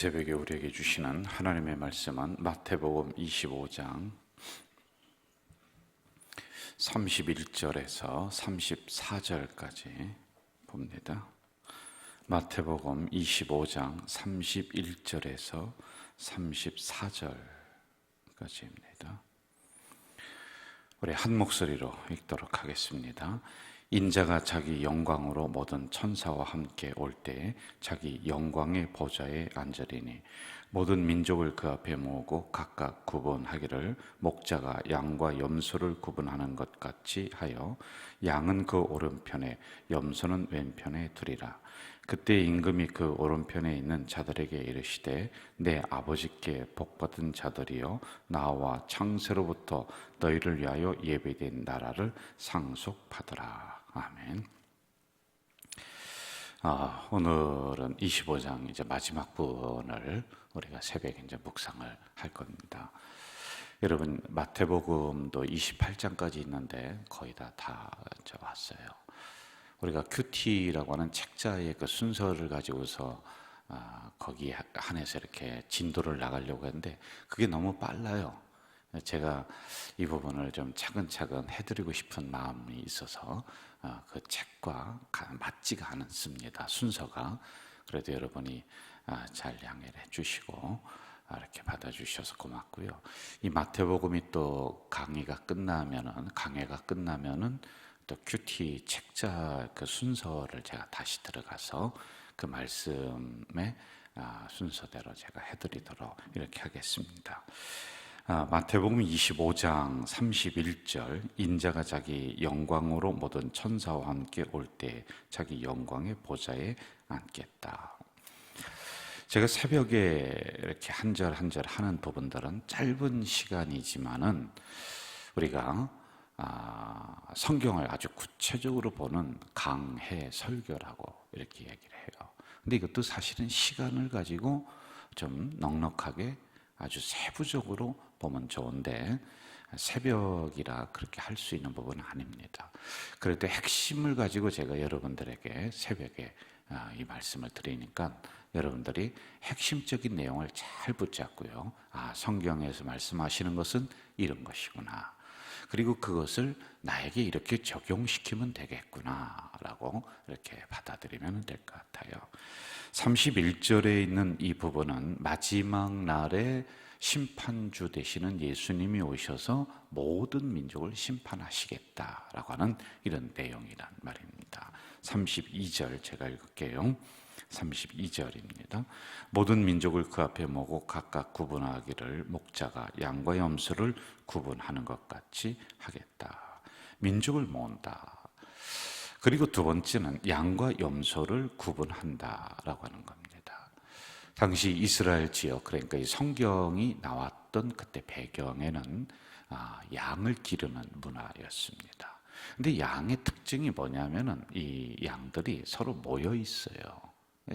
새벽에 우리에게 주시는 하나님의 말씀은 마태복음 25장 31절에서 34절까지 봅니다. 마태복음 25장 31절에서 34절까지입니다. 우리 한 목소리로 읽도록 하겠습니다. 인자가 자기 영광으로 모든 천사와 함께 올 때에 자기 영광의 보좌에 앉으리니 모든 민족을 그 앞에 모으고 각각 구분하기를 목자가 양과 염소를 구분하는 것 같이 하여 양은 그 오른편에 염소는 왼편에 두리라. 그때 임금이 그 오른편에 있는 자들에게 이르시되 내 아버지께 복받은 자들이여 나와 창세로부터 너희를 위하여 예배된 나라를 상속받으라. 아멘. 오늘은 25장 이제 마지막 부분을 우리가 새벽에 이제 묵상을 할 겁니다. 여러분 마태복음도 28장까지 있는데 거의 다 이제 왔어요. 우리가 큐티라고 하는 책자의 그 순서를 가지고서 거기 한해서 이렇게 진도를 나가려고 했는데 그게 너무 빨라요. 제가 이 부분을 좀 차근차근 해드리고 싶은 마음이 있어서 그 책과 맞지가 않습니다. 순서가. 그래도 여러분이 잘 양해를 해주시고 이렇게 받아주셔서 고맙고요. 이 마태복음이 또 강해가 끝나면은 또 큐티 책자 그 순서를 제가 다시 들어가서 그 말씀의 순서대로 제가 해드리도록 이렇게 하겠습니다. 마태복음 25장 31절 인자가 자기 영광으로 모든 천사와 함께 올 때 자기 영광의 보좌에 앉겠다. 제가 새벽에 이렇게 한 절 한 절 하는 부분들은 짧은 시간이지만은 우리가 성경을 아주 구체적으로 보는 강해 설교라고 이렇게 얘기를 해요. 근데 이것도 사실은 시간을 가지고 좀 넉넉하게 아주 세부적으로 보면 좋은데 새벽이라 그렇게 할 수 있는 부분은 아닙니다. 그래도 핵심을 가지고 제가 여러분들에게 새벽에 이 말씀을 드리니까 여러분들이 핵심적인 내용을 잘 붙잡고요. 성경에서 말씀하시는 것은 이런 것이구나. 그리고 그것을 나에게 이렇게 적용시키면 되겠구나 라고 이렇게 받아들이면 될 것 같아요. 31절에 있는 이 부분은 마지막 날에 심판주 되시는 예수님이 오셔서 모든 민족을 심판하시겠다라고 하는 이런 내용이란 말입니다. 32절 제가 읽을게요. 32절입니다. 모든 민족을 그 앞에 모으고 각각 구분하기를 목자가 양과 염소를 구분하는 것 같이 하겠다. 민족을 모은다. 그리고 두 번째는 양과 염소를 구분한다라고 하는 겁니다. 당시 이스라엘 지역, 그러니까 이 성경이 나왔던 그때 배경에는 양을 기르는 문화였습니다. 근데 양의 특징이 뭐냐면은 이 양들이 서로 모여 있어요.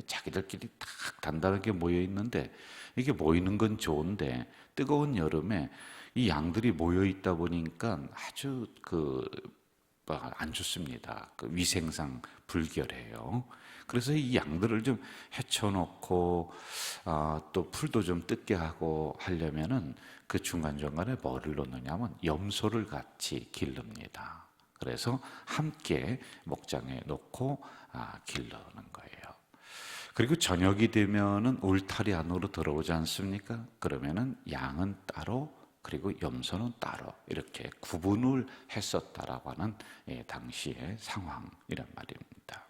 자기들끼리 딱 단단하게 모여 있는데 이게 모이는 건 좋은데 뜨거운 여름에 이 양들이 모여 있다 보니까 아주 안 좋습니다. 위생상 불결해요. 그래서 이 양들을 좀 헤쳐놓고 또 풀도 좀 뜯게 하고 하려면은 그 중간중간에 뭐를 놓느냐면 염소를 같이 기릅니다. 그래서 함께 목장에 놓고 기르는 거예요. 그리고 저녁이 되면은 울타리 안으로 들어오지 않습니까? 그러면은 양은 따로 그리고 염소는 따로 이렇게 구분을 했었다라고 하는 당시의 상황이란 말입니다.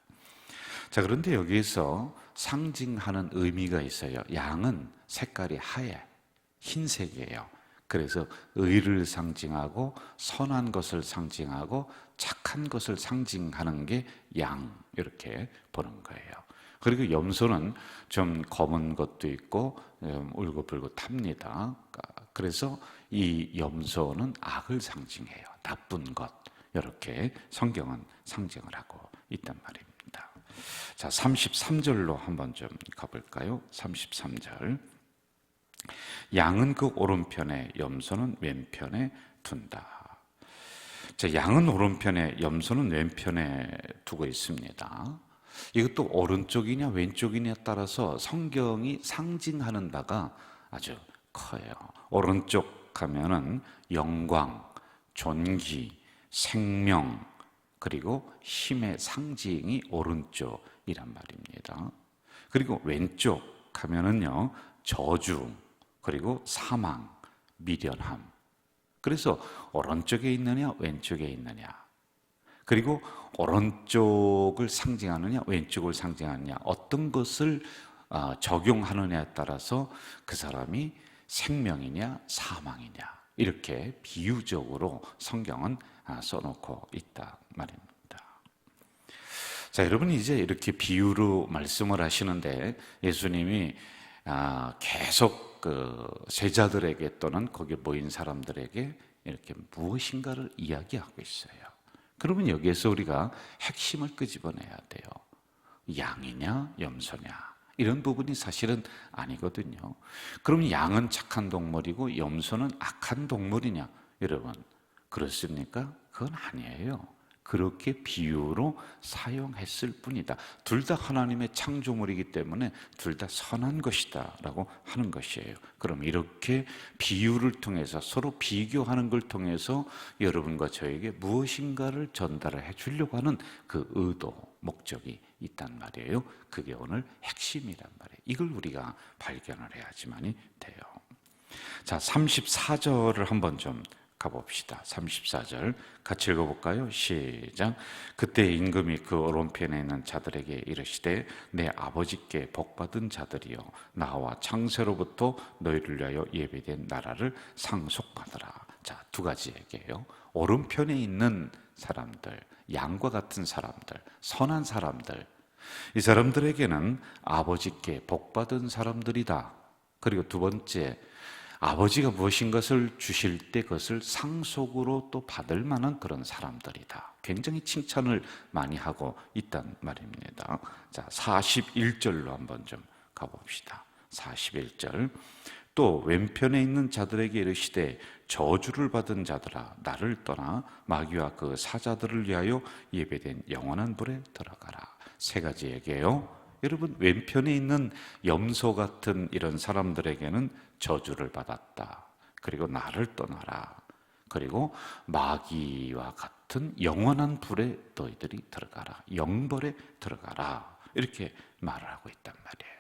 자, 그런데 여기에서 상징하는 의미가 있어요. 양은 색깔이 하얘, 흰색이에요. 그래서 의를 상징하고 선한 것을 상징하고 착한 것을 상징하는 게 양 이렇게 보는 거예요. 그리고 염소는 좀 검은 것도 있고 울긋불긋합니다. 그래서 이 염소는 악을 상징해요. 나쁜 것. 이렇게 성경은 상징을 하고 있단 말입니다. 자, 33절로 한번 좀 가볼까요? 33절. 양은 그 오른편에 염소는 왼편에 둔다. 자, 양은 오른편에 염소는 왼편에 두고 있습니다. 이것도 오른쪽이냐 왼쪽이냐에 따라서 성경이 상징하는 바가 아주 커요. 오른쪽 하면은 영광, 존귀, 생명, 그리고 힘의 상징이 오른쪽이란 말입니다. 그리고 왼쪽 하면은요, 저주, 그리고 사망, 미련함. 그래서 오른쪽에 있느냐 왼쪽에 있느냐, 그리고 오른쪽을 상징하느냐 왼쪽을 상징하느냐, 어떤 것을 적용하느냐에 따라서 그 사람이 생명이냐 사망이냐, 이렇게 비유적으로 성경은 써놓고 있다 말입니다. 자, 여러분, 이제 이렇게 비유로 말씀을 하시는데 예수님이 계속 그 제자들에게 또는 거기에 모인 사람들에게 이렇게 무엇인가를 이야기하고 있어요. 그러면 여기에서 우리가 핵심을 끄집어내야 돼요. 양이냐 염소냐, 이런 부분이 사실은 아니거든요. 그럼 양은 착한 동물이고 염소는 악한 동물이냐? 여러분, 그렇습니까? 그건 아니에요. 그렇게 비유로 사용했을 뿐이다. 둘 다 하나님의 창조물이기 때문에 둘 다 선한 것이다 라고 하는 것이에요. 그럼 이렇게 비유를 통해서, 서로 비교하는 걸 통해서 여러분과 저에게 무엇인가를 전달을 해 주려고 하는 그 의도, 목적이 있단 말이에요. 그게 오늘 핵심이란 말이에요. 이걸 우리가 발견을 해야지만이 돼요. 자, 34절을 한번 좀 가봅시다. 34절 같이 읽어볼까요? 시작. 그때 임금이 그 오른편에 있는 자들에게 이르시되 내 아버지께 복받은 자들이여, 나와 창세로부터 너희를 위하여 예비된 나라를 상속받으라. 자, 두 가지 얘기예요. 오른편에 있는 사람들, 양과 같은 사람들, 선한 사람들, 이 사람들에게는 아버지께 복받은 사람들이다. 그리고 두 번째, 아버지가 무엇인 것을 주실 때 그것을 상속으로 또 받을 만한 그런 사람들이다. 굉장히 칭찬을 많이 하고 있단 말입니다. 자, 41절로 한번 좀 가봅시다. 41절. 또 왼편에 있는 자들에게 이르시되 저주를 받은 자들아, 나를 떠나 마귀와 그 사자들을 위하여 예배된 영원한 불에 들어가라. 세 가지 얘기예요. 여러분, 왼편에 있는 염소 같은 이런 사람들에게는 저주를 받았다. 그리고 나를 떠나라. 그리고 마귀와 같은 영원한 불에 너희들이 들어가라. 영벌에 들어가라. 이렇게 말을 하고 있단 말이에요.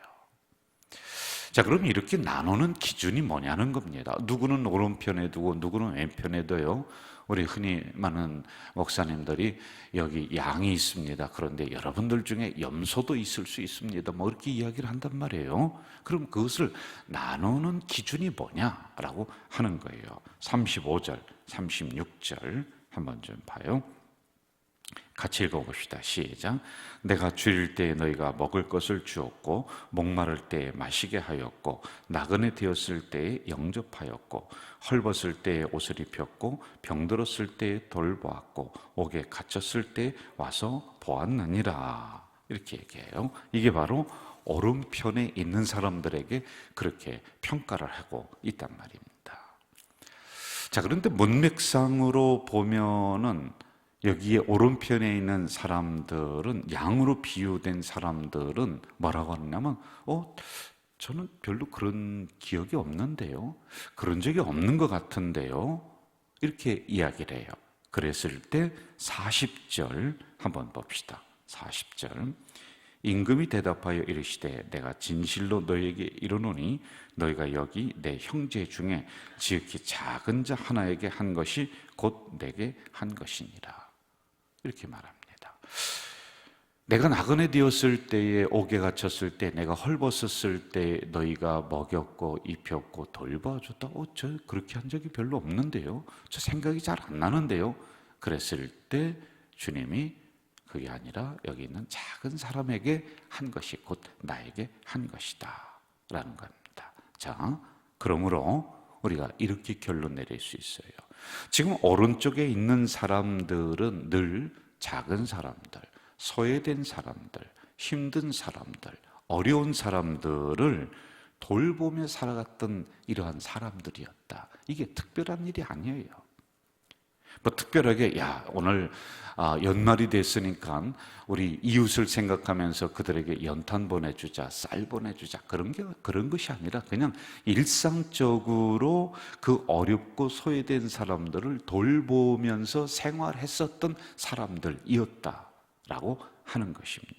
자, 그럼 이렇게 나누는 기준이 뭐냐는 겁니다. 누구는 오른편에 두고 누구는 왼편에 둬요. 우리 흔히 많은 목사님들이 여기 양이 있습니다. 그런데 여러분들 중에 염소도 있을 수 있습니다. 뭐 이렇게 이야기를 한단 말이에요. 그럼 그것을 나누는 기준이 뭐냐라고 하는 거예요. 35절, 36절 한번 좀 봐요. 같이 읽어봅시다. 시작. 내가 줄일 때에 너희가 먹을 것을 주었고, 목마를 때에 마시게 하였고, 나그네 되었을 때에 영접하였고, 헐벗을 때에 옷을 입혔고, 병들었을 때에 돌보았고, 옥에 갇혔을 때에 와서 보았느니라. 이렇게 얘기해요. 이게 바로 오른편에 있는 사람들에게 그렇게 평가를 하고 있단 말입니다. 자, 그런데 문맥상으로 보면은 여기에 오른편에 있는 사람들은, 양으로 비유된 사람들은 뭐라고 하냐면 저는 별로 그런 기억이 없는데요, 그런 적이 없는 것 같은데요, 이렇게 이야기를 해요. 그랬을 때 40절 한번 봅시다. 40절. 임금이 대답하여 이르시되 내가 진실로 너희에게 이르노니 너희가 여기 내 형제 중에 지극히 작은 자 하나에게 한 것이 곧 내게 한 것이니라. 이렇게 말합니다. 내가 나그네 되었을 때에, 옥에 갇혔을 때, 내가 헐벗었을 때 너희가 먹였고 입혔고 돌봐줬다. 저 그렇게 한 적이 별로 없는데요, 저 생각이 잘 안 나는데요. 그랬을 때 주님이 그게 아니라 여기 있는 작은 사람에게 한 것이 곧 나에게 한 것이다 라는 겁니다. 자, 그러므로 우리가 이렇게 결론 내릴 수 있어요. 지금 오른쪽에 있는 사람들은 늘 작은 사람들, 소외된 사람들, 힘든 사람들, 어려운 사람들을 돌보며 살아갔던 이러한 사람들이었다. 이게 특별한 일이 아니에요. 뭐 특별하게 오늘 연말이 됐으니까 우리 이웃을 생각하면서 그들에게 연탄 보내주자, 쌀 보내주자, 그런 것이 아니라 그냥 일상적으로 그 어렵고 소외된 사람들을 돌보면서 생활했었던 사람들이었다라고 하는 것입니다.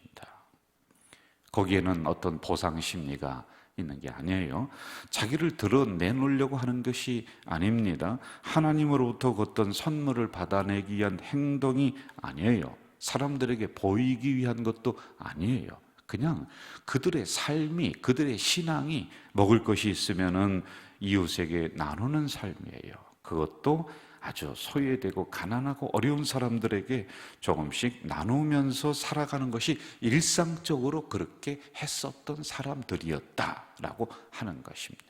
거기에는 어떤 보상 심리가 있는 게 아니에요. 자기를 드러내놓으려고 하는 것이 아닙니다. 하나님으로부터 어떤 선물을 받아내기 위한 행동이 아니에요. 사람들에게 보이기 위한 것도 아니에요. 그냥 그들의 삶이, 그들의 신앙이 먹을 것이 있으면은 이웃에게 나누는 삶이에요. 그것도 아주 소외되고 가난하고 어려운 사람들에게 조금씩 나누면서 살아가는 것이 일상적으로 그렇게 했었던 사람들이었다라고 하는 것입니다.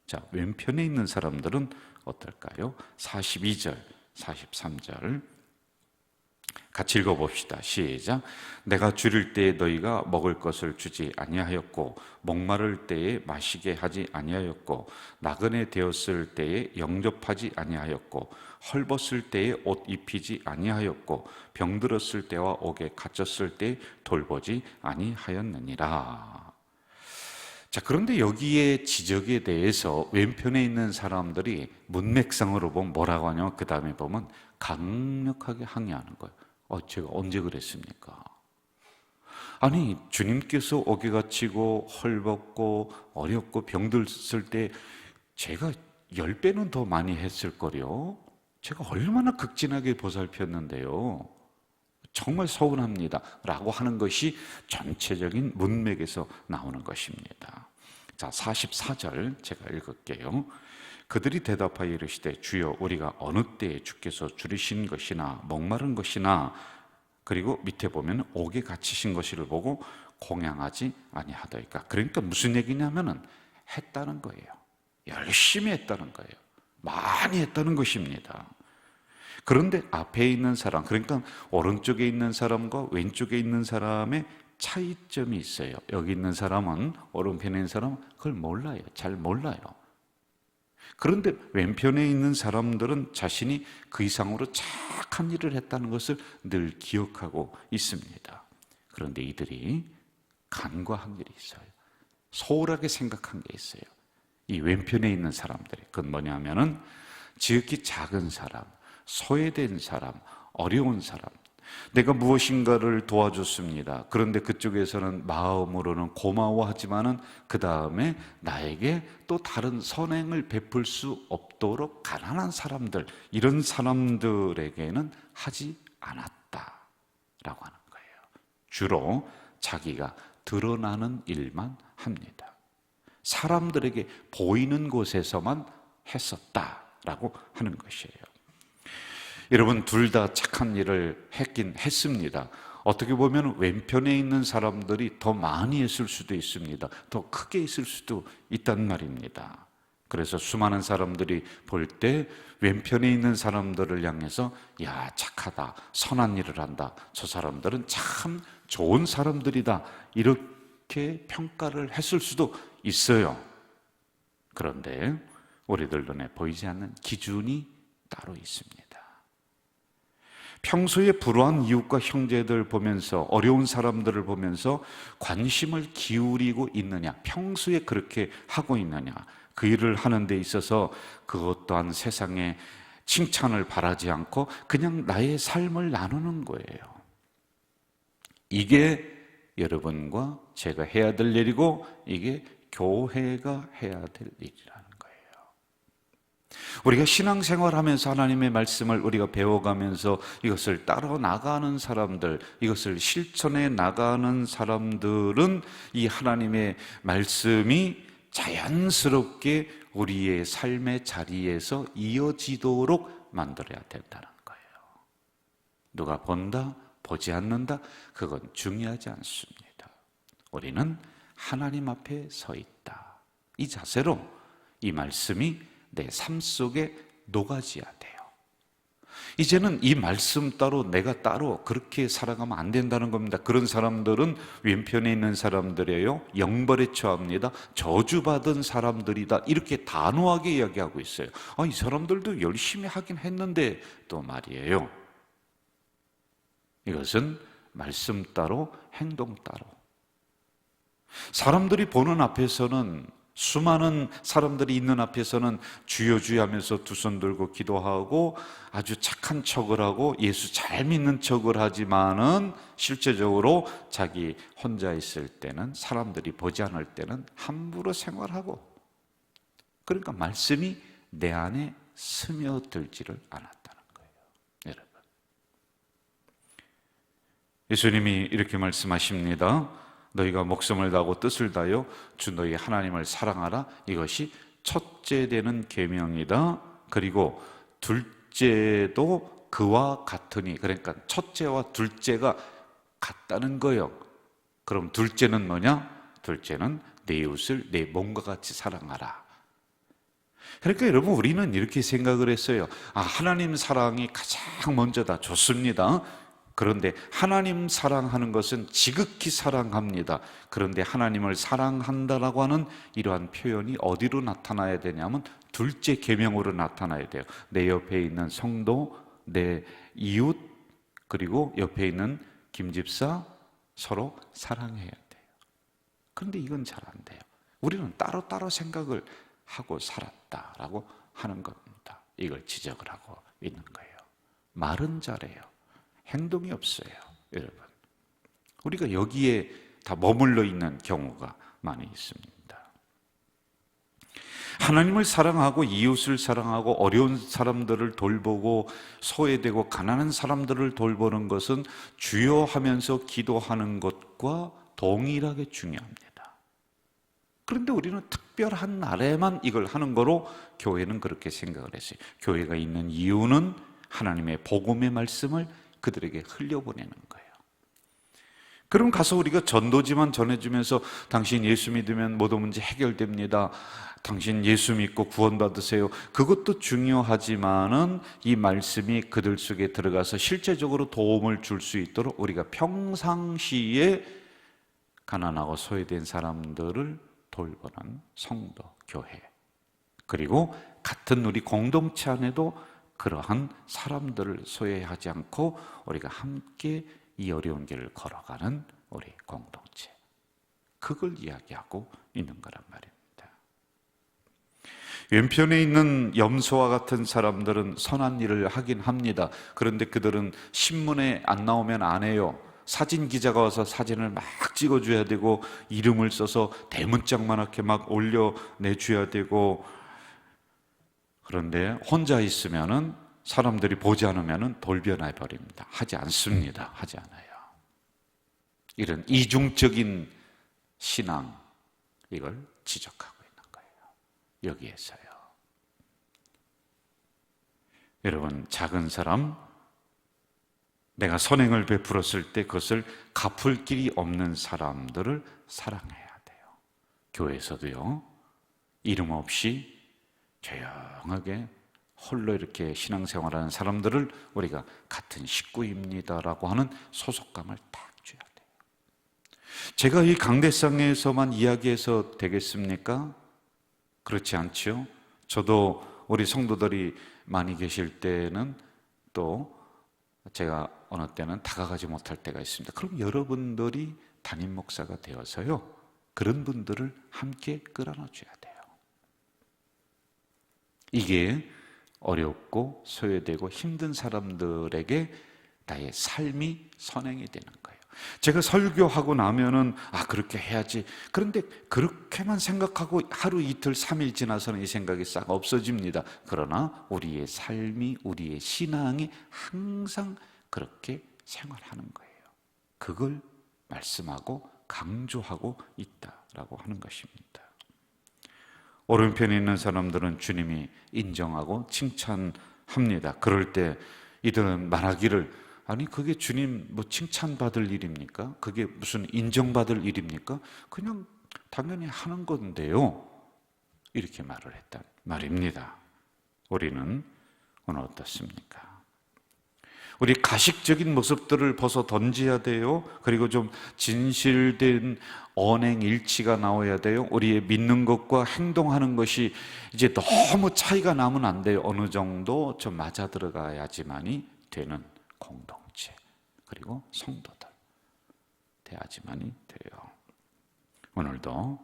자, 왼편에 있는 사람들은 어떨까요? 42절, 43절 같이 읽어봅시다. 시작. 내가 줄일 때에 너희가 먹을 것을 주지 아니하였고 목마를 때에 마시게 하지 아니하였고 나그네 되었을 때에 영접하지 아니하였고 헐벗을 때에 옷 입히지 아니하였고 병들었을 때와 옥에 갇혔을 때에 돌보지 아니하였느니라. 자, 그런데 여기에 지적에 대해서 왼편에 있는 사람들이 문맥상으로 보면 뭐라고 하냐면 그 다음에 보면 강력하게 항의하는 거예요. 제가 언제 그랬습니까? 아니, 주님께서 옥에 갇히고 헐벗고 어렵고 병들었을 때 제가 10배는 더 많이 했을 거요. 제가 얼마나 극진하게 보살폈는데요. 정말 서운합니다 라고 하는 것이 전체적인 문맥에서 나오는 것입니다. 자, 44절 제가 읽을게요. 그들이 대답하여 이르시되 주여 우리가 어느 때에 주께서 줄이신 것이나 목마른 것이나 그리고 밑에 보면 옥에 갇히신 것을 보고 공양하지 아니하더이까. 그러니까 무슨 얘기냐면은 했다는 거예요. 열심히 했다는 거예요. 많이 했다는 것입니다. 그런데 앞에 있는 사람, 그러니까 오른쪽에 있는 사람과 왼쪽에 있는 사람의 차이점이 있어요. 여기 있는 사람은, 오른편에 있는 사람은 그걸 몰라요. 잘 몰라요. 그런데 왼편에 있는 사람들은 자신이 그 이상으로 착한 일을 했다는 것을 늘 기억하고 있습니다. 그런데 이들이 간과한 일이 있어요. 소홀하게 생각한 게 있어요. 이 왼편에 있는 사람들이. 그건 뭐냐면은 지극히 작은 사람, 소외된 사람, 어려운 사람, 내가 무엇인가를 도와줬습니다. 그런데 그쪽에서는 마음으로는 고마워하지만은 그 다음에 나에게 또 다른 선행을 베풀 수 없도록 가난한 사람들, 이런 사람들에게는 하지 않았다라고 하는 거예요. 주로 자기가 드러나는 일만 합니다. 사람들에게 보이는 곳에서만 했었다라고 하는 것이에요. 여러분, 둘 다 착한 일을 했긴 했습니다. 어떻게 보면 왼편에 있는 사람들이 더 많이 했을 수도 있습니다. 더 크게 있을 수도 있단 말입니다. 그래서 수많은 사람들이 볼 때 왼편에 있는 사람들을 향해서 야, 착하다, 선한 일을 한다, 저 사람들은 참 좋은 사람들이다, 이렇게 평가를 했을 수도 있어요. 그런데 우리들 눈에 보이지 않는 기준이 따로 있습니다. 평소에 불우한 이웃과 형제들 보면서, 어려운 사람들을 보면서 관심을 기울이고 있느냐, 평소에 그렇게 하고 있느냐, 그 일을 하는 데 있어서 그것 또한 세상에 칭찬을 바라지 않고 그냥 나의 삶을 나누는 거예요. 이게 여러분과 제가 해야 될 일이고, 이게 교회가 해야 될 일이라는 거예요. 우리가 신앙생활하면서 하나님의 말씀을 우리가 배워가면서 이것을 따라 나가는 사람들, 이것을 실천해 나가는 사람들은 이 하나님의 말씀이 자연스럽게 우리의 삶의 자리에서 이어지도록 만들어야 된다는 거예요. 누가 본다, 보지 않는다, 그건 중요하지 않습니다. 우리는 하나님 앞에 서 있다, 이 자세로 이 말씀이 내 삶 속에 녹아져야 돼요. 이제는 이 말씀 따로 내가 따로 그렇게 살아가면 안 된다는 겁니다. 그런 사람들은 왼편에 있는 사람들이에요. 영벌에 처합니다. 저주받은 사람들이다. 이렇게 단호하게 이야기하고 있어요. 이 사람들도 열심히 하긴 했는데 또 말이에요. 이것은 말씀 따로 행동 따로. 사람들이 보는 앞에서는, 수많은 사람들이 있는 앞에서는 주여 주여 하면서 두 손 들고 기도하고 아주 착한 척을 하고 예수 잘 믿는 척을 하지만은 실제적으로 자기 혼자 있을 때는, 사람들이 보지 않을 때는 함부로 생활하고, 그러니까 말씀이 내 안에 스며들지를 않았다는 거예요. 여러분, 예수님이 이렇게 말씀하십니다. 너희가 목숨을 다하고 뜻을 다하여 주 너희 하나님을 사랑하라. 이것이 첫째 되는 계명이다. 그리고 둘째도 그와 같으니, 그러니까 첫째와 둘째가 같다는 거예요. 그럼 둘째는 뭐냐? 둘째는 내 이웃을 내 몸과 같이 사랑하라. 그러니까 여러분, 우리는 이렇게 생각을 했어요. 하나님 사랑이 가장 먼저다. 좋습니다. 그런데 하나님 사랑하는 것은 지극히 사랑합니다. 그런데 하나님을 사랑한다라고 하는 이러한 표현이 어디로 나타나야 되냐면 둘째 계명으로 나타나야 돼요. 내 옆에 있는 성도, 내 이웃, 그리고 옆에 있는 김집사 서로 사랑해야 돼요. 그런데 이건 잘 안 돼요. 우리는 따로따로 생각을 하고 살았다라고 하는 겁니다. 이걸 지적을 하고 있는 거예요. 말은 잘해요. 행동이 없어요. 여러분, 우리가 여기에 다 머물러 있는 경우가 많이 있습니다. 하나님을 사랑하고 이웃을 사랑하고 어려운 사람들을 돌보고 소외되고 가난한 사람들을 돌보는 것은 주여 하면서 기도하는 것과 동일하게 중요합니다. 그런데 우리는 특별한 날에만 이걸 하는 거로 교회는 그렇게 생각을 했어요. 교회가 있는 이유는 하나님의 복음의 말씀을 그들에게 흘려보내는 거예요. 그럼 가서 우리가 전도지만 전해주면서 당신 예수 믿으면 모든 문제 해결됩니다. 당신 예수 믿고 구원받으세요. 그것도 중요하지만은 이 말씀이 그들 속에 들어가서 실제적으로 도움을 줄 수 있도록 우리가 평상시에 가난하고 소외된 사람들을 돌보는 성도, 교회, 그리고 같은 우리 공동체 안에도 그러한 사람들을 소외하지 않고 우리가 함께 이 어려운 길을 걸어가는 우리 공동체, 그걸 이야기하고 있는 거란 말입니다. 왼편에 있는 염소와 같은 사람들은 선한 일을 하긴 합니다. 그런데 그들은 신문에 안 나오면 안 해요. 사진 기자가 와서 사진을 막 찍어줘야 되고 이름을 써서 대문짝만하게 막 올려내줘야 되고, 그런데 혼자 있으면은 사람들이 보지 않으면은 돌변해 버립니다. 하지 않습니다. 하지 않아요. 이런 이중적인 신앙, 이걸 지적하고 있는 거예요. 여기에서요. 여러분, 작은 사람, 내가 선행을 베풀었을 때 그것을 갚을 길이 없는 사람들을 사랑해야 돼요. 교회에서도요, 이름 없이 조용하게 홀로 이렇게 신앙생활하는 사람들을 우리가 같은 식구입니다라고 하는 소속감을 딱 줘야 돼요. 제가 이 강대상에서만 이야기해서 되겠습니까? 그렇지 않죠? 저도 우리 성도들이 많이 계실 때는 또 제가 어느 때는 다가가지 못할 때가 있습니다. 그럼 여러분들이 담임 목사가 되어서요, 그런 분들을 함께 끌어넣어줘야 돼요. 이게 어렵고 소외되고 힘든 사람들에게 나의 삶이 선행이 되는 거예요. 제가 설교하고 나면은 그렇게 해야지. 그런데 그렇게만 생각하고 하루 이틀 3일 지나서는 이 생각이 싹 없어집니다. 그러나 우리의 삶이, 우리의 신앙이 항상 그렇게 생활하는 거예요. 그걸 말씀하고 강조하고 있다라고 하는 것입니다. 오른편에 있는 사람들은 주님이 인정하고 칭찬합니다. 그럴 때 이들은 말하기를, 아니 그게 주님 뭐 칭찬받을 일입니까? 그게 무슨 인정받을 일입니까? 그냥 당연히 하는 건데요, 이렇게 말을 했단 말입니다. 우리는 오늘 어떻습니까? 우리 가식적인 모습들을 벗어 던져야 돼요. 그리고 좀 진실된 언행 일치가 나와야 돼요. 우리의 믿는 것과 행동하는 것이 이제 너무 차이가 나면 안 돼요. 어느 정도 좀 맞아 들어가야지만이 되는 공동체, 그리고 성도들 돼야지만이 돼요. 오늘도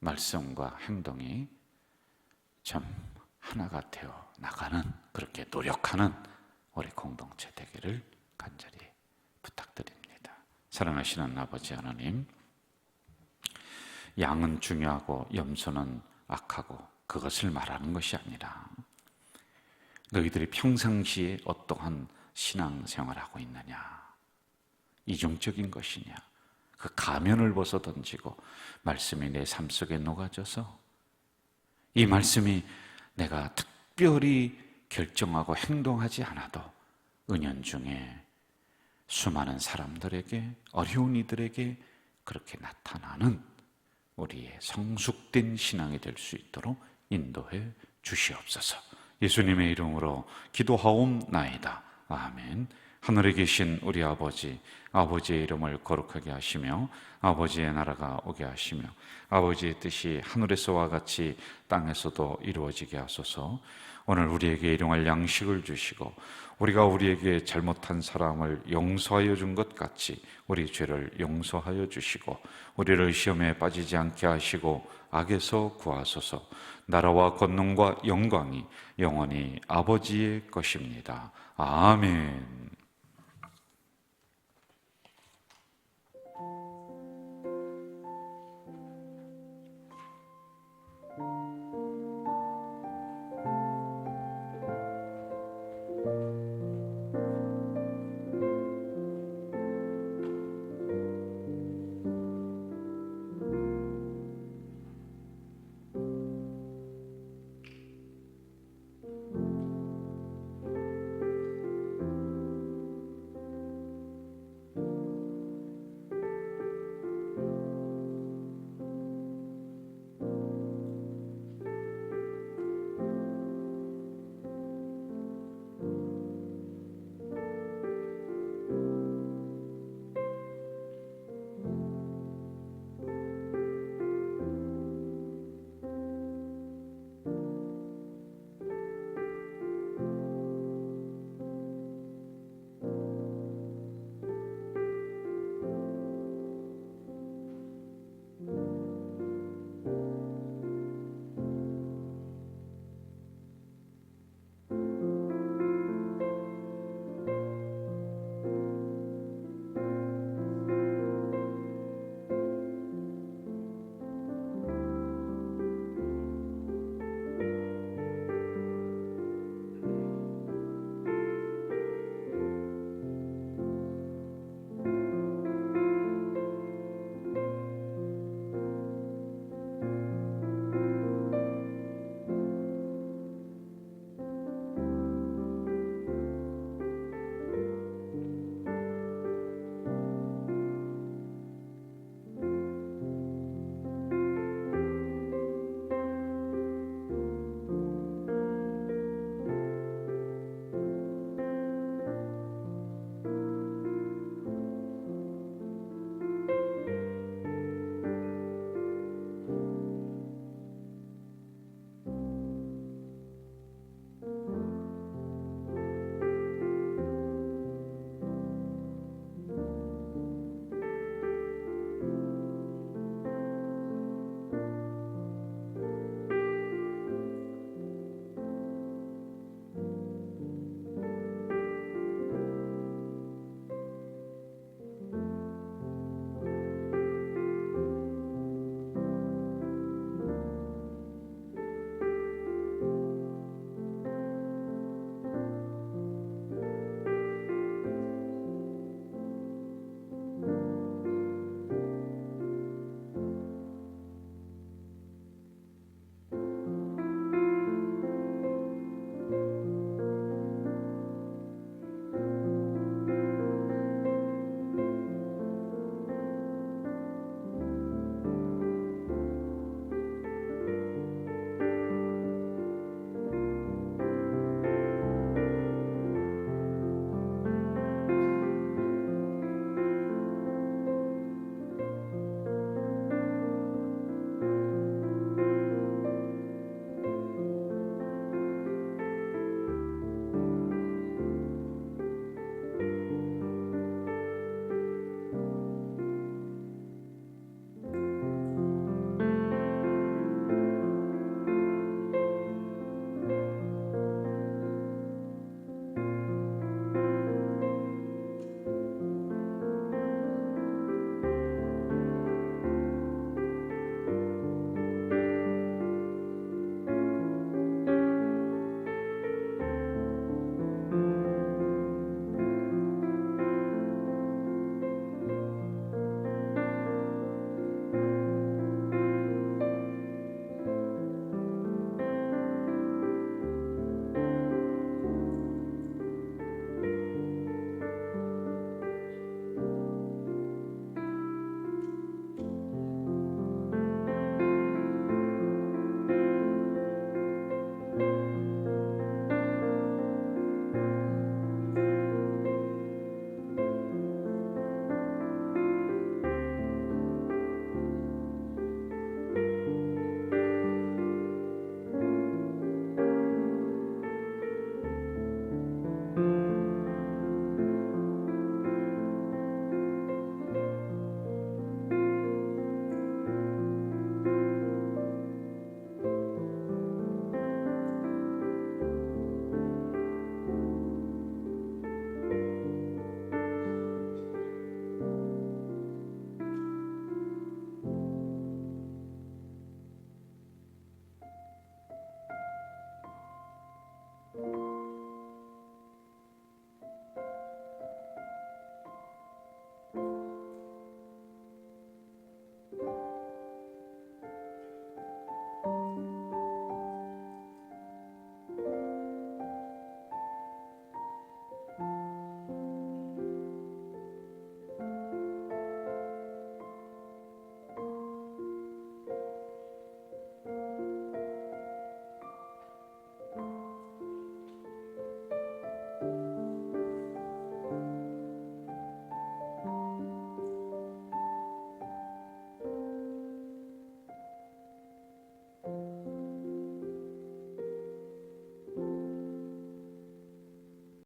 말씀과 행동이 참 하나가 되어 나가는, 그렇게 노력하는 우리 공동체 되기를 간절히 부탁드립니다. 사랑하시는 아버지 하나님, 양은 중요하고 염소는 악하고 그것을 말하는 것이 아니라 너희들이 평상시에 어떠한 신앙생활하고 있느냐, 이중적인 것이냐, 그 가면을 벗어 던지고 말씀이 내 삶 속에 녹아져서 이 말씀이 내가 특별히 결정하고 행동하지 않아도 은연중에 수많은 사람들에게, 어려운 이들에게 그렇게 나타나는 우리의 성숙된 신앙이 될 수 있도록 인도해 주시옵소서. 예수님의 이름으로 기도하옵나이다. 아멘. 하늘에 계신 우리 아버지, 아버지의 이름을 거룩하게 하시며 아버지의 나라가 오게 하시며 아버지의 뜻이 하늘에서와 같이 땅에서도 이루어지게 하소서. 오늘 우리에게 일용할 양식을 주시고 우리가 우리에게 잘못한 사람을 용서하여 준 것 같이 우리 죄를 용서하여 주시고 우리를 시험에 빠지지 않게 하시고 악에서 구하소서. 나라와 권능과 영광이 영원히 아버지의 것입니다. 아멘.